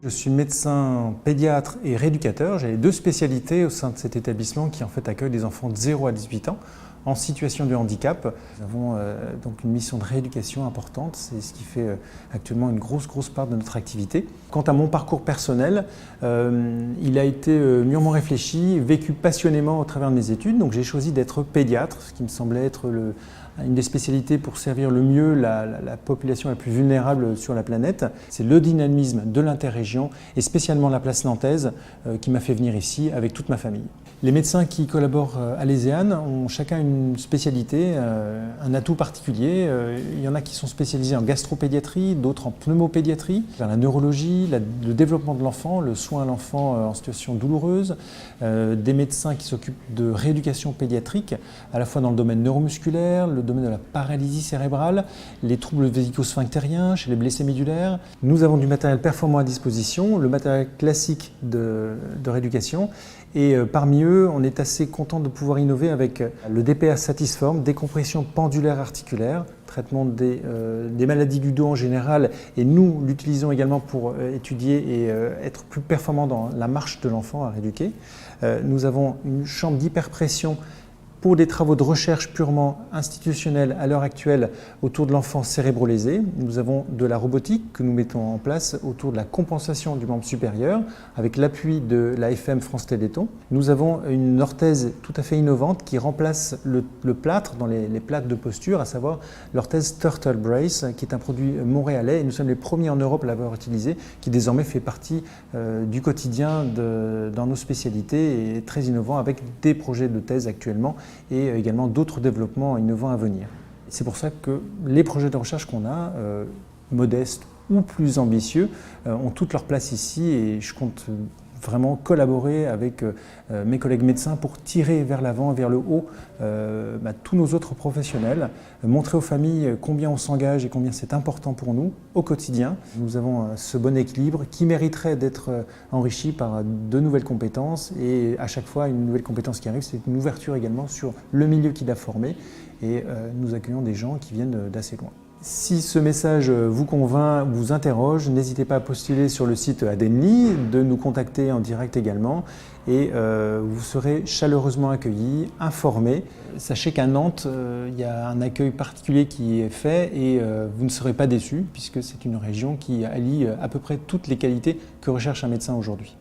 Je suis médecin pédiatre et rééducateur. J'ai deux spécialités au sein de cet établissement qui en fait accueille des enfants de 0 à 18 ans en situation de handicap. Nous avons donc une mission de rééducation importante, c'est ce qui fait actuellement une grosse part de notre activité. Quant à mon parcours personnel, il a été mûrement réfléchi, vécu passionnément au travers de mes études. Donc j'ai choisi d'être pédiatre, ce qui me semblait être une des spécialités pour servir le mieux la population la plus vulnérable sur la planète. C'est le dynamisme de l'interrégion et spécialement la place nantaise qui m'a fait venir ici avec toute ma famille. Les médecins qui collaborent à l'ESEAN ont chacun une spécialité, un atout particulier. Il y en a qui sont spécialisés en gastropédiatrie, d'autres en pneumopédiatrie, vers la neurologie, le développement de l'enfant, le soin à l'enfant en situation douloureuse, des médecins qui s'occupent de rééducation pédiatrique, à la fois dans le domaine neuromusculaire, le domaine de la paralysie cérébrale, les troubles vésico-sphinctériens, chez les blessés médulaires. Nous avons du matériel performant à disposition, le matériel classique de rééducation. Et parmi eux, on est assez content de pouvoir innover avec le DPA Satisform, décompression pendulaire articulaire, traitement des maladies du dos en général, et nous l'utilisons également pour étudier et être plus performant dans la marche de l'enfant à rééduquer. Nous avons une chambre d'hyperpression pour des travaux de recherche purement institutionnels à l'heure actuelle autour de l'enfant cérébro-lésé. Nous avons de la robotique que nous mettons en place autour de la compensation du membre supérieur avec l'appui de la FM France Téléthon. Nous avons une orthèse tout à fait innovante qui remplace le plâtre dans les plâtres de posture, à savoir l'orthèse Turtle Brace qui est un produit montréalais et nous sommes les premiers en Europe à l'avoir utilisé, qui désormais fait partie du quotidien dans nos spécialités et est très innovant avec des projets de thèse actuellement et également d'autres développements innovants à venir. C'est pour ça que les projets de recherche qu'on a, modestes ou plus ambitieux, ont toute leur place ici et je compte vraiment collaborer avec mes collègues médecins pour tirer vers l'avant, vers le haut, tous nos autres professionnels, montrer aux familles combien on s'engage et combien c'est important pour nous au quotidien. Nous avons ce bon équilibre qui mériterait d'être enrichi par de nouvelles compétences et à chaque fois une nouvelle compétence qui arrive, c'est une ouverture également sur le milieu qui l'a formé et nous accueillons des gens qui viennent d'assez loin. Si ce message vous convainc, vous interroge, n'hésitez pas à postuler sur le site Adenli, de nous contacter en direct également et vous serez chaleureusement accueillis, informés. Sachez qu'à Nantes, il y a un accueil particulier qui est fait et vous ne serez pas déçus puisque c'est une région qui allie à peu près toutes les qualités que recherche un médecin aujourd'hui.